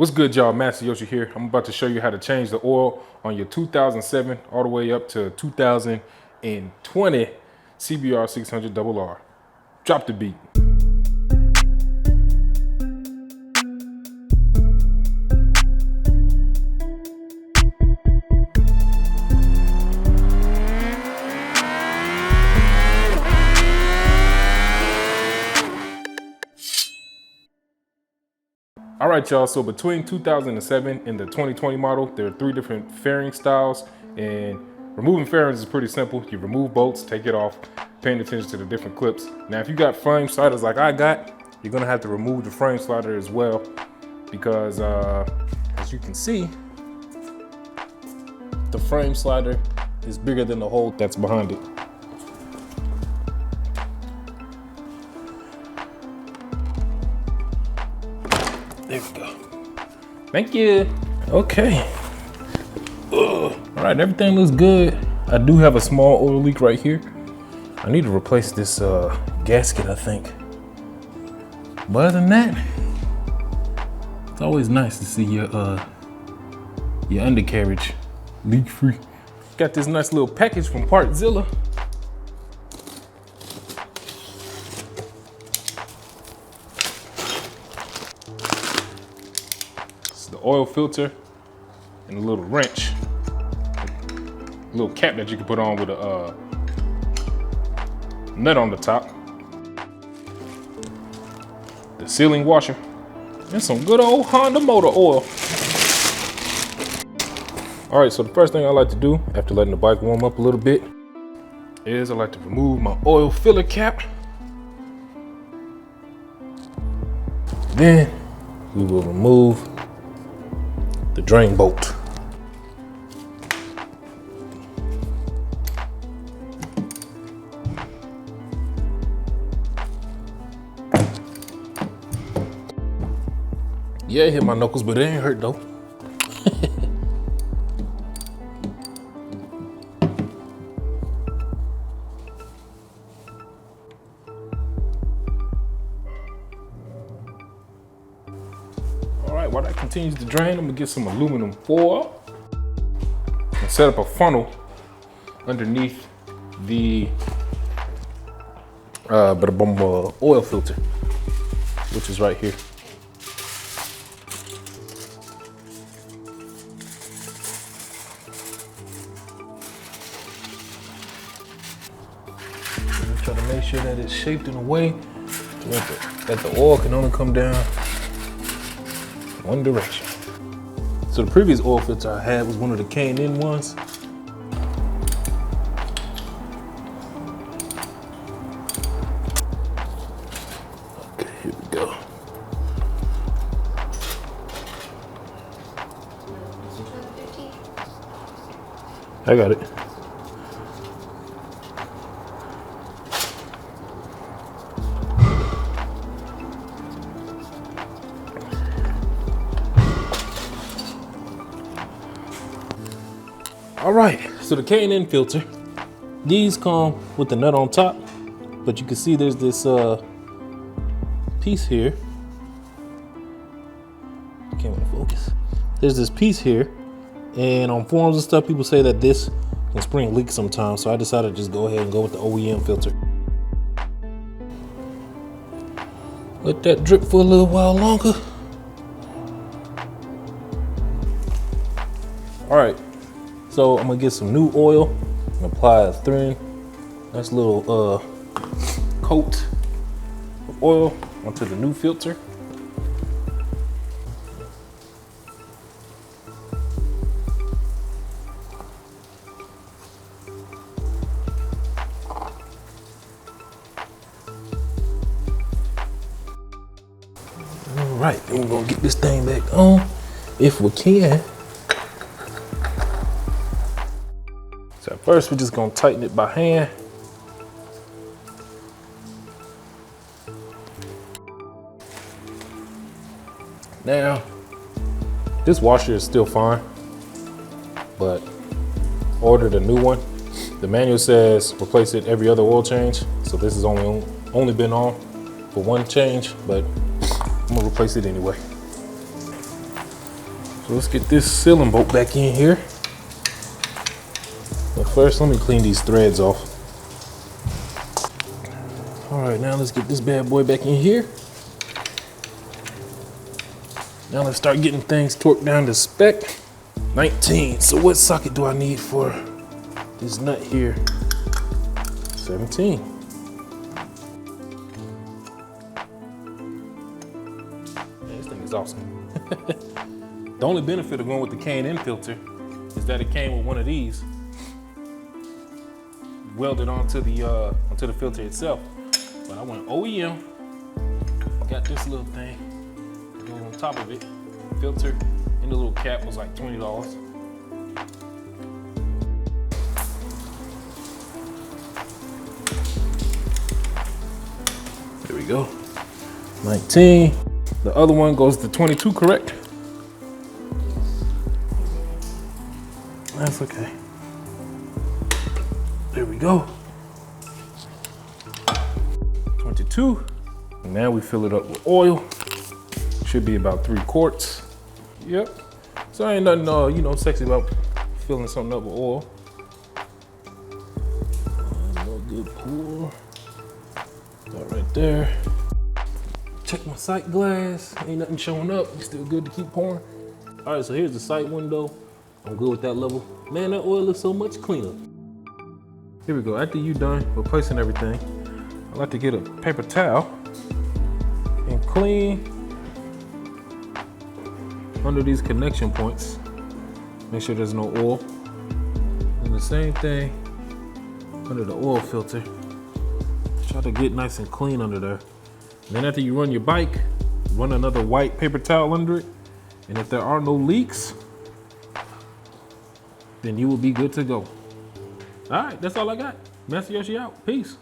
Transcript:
What's good, y'all? Master Yoshi here. I'm about to show you how to change the oil on your 2007 all the way up to 2020 CBR600rr. Drop the beat. All right, y'all, so between 2007 and the 2020 model, there are 3 different fairing styles, and removing fairings is pretty simple. You remove bolts, take it off, paying attention to the different clips. Now, if you got frame sliders like I got, you're gonna have to remove the frame slider as well, because as you can see, the frame slider is bigger than the hole that's behind it. There we go. Thank you. Okay. All right, everything looks good. I do have a small oil leak right here. I need to replace this gasket, I think. But other than that, it's always nice to see your undercarriage leak free. Got this nice little package from Partzilla. The oil filter and a little wrench, a little cap that you can put on with a nut on the top, the sealing washer, and some good old Honda motor oil. All right, so the first thing I like to do after letting the bike warm up a little bit is I like to remove my oil filler cap. Then we will remove the drain bolt. Yeah, it hit my knuckles, but it ain't hurt though. While that continues to drain, I'm gonna get some aluminum foil and set up a funnel underneath the bumbo oil filter, which is right here. Try to make sure that it's shaped in a way that the oil can only come down one direction. So the previous oil filter I had was one of the K&N ones. Okay, here we go. I got it. All right, so the K&N filter, these come with the nut on top, but you can see there's this piece here. Can't really focus. There's this piece here, and on forums and stuff, people say that this can spring leak sometimes, so I decided to just go ahead and go with the OEM filter. Let that drip for a little while longer. All right. So I'm gonna get some new oil and apply a nice little coat of oil onto the new filter. All right, then we're gonna get this thing back on if we can. So first, we're just gonna tighten it by hand. Now, this washer is still fine, but ordered a new one. The manual says replace it every other oil change, so this has only been on for one change, but I'm gonna replace it anyway. So let's get this sealing bolt back in here. But first, let me clean these threads off. All right, now let's get this bad boy back in here. Now let's start getting things torqued down to spec. 19, so what socket do I need for this nut here? 17. Man, this thing is awesome. The only benefit of going with the K&N filter is that it came with one of these welded onto the filter itself. But I went OEM, got this little thing to go on top of it. Filter and the little cap was like $20. There we go. 19. The other one goes to 22, correct? That's okay. There we go. 22. And now we fill it up with oil. Should be about 3 quarts. Yep. So ain't nothing, sexy about filling something up with oil. No good pour. That right there. Check my sight glass. Ain't nothing showing up. It's still good to keep pouring. All right, so here's the sight window. I'm good with that level. Man, that oil looks so much cleaner. Here we go. After you done replacing everything, I like to get a paper towel and clean under these connection points. Make sure there's no oil. And the same thing under the oil filter. Try to get nice and clean under there. And then after you run your bike, run another white paper towel under it. And if there are no leaks, then you will be good to go. All right, that's all I got. Master Yoshi out. Peace.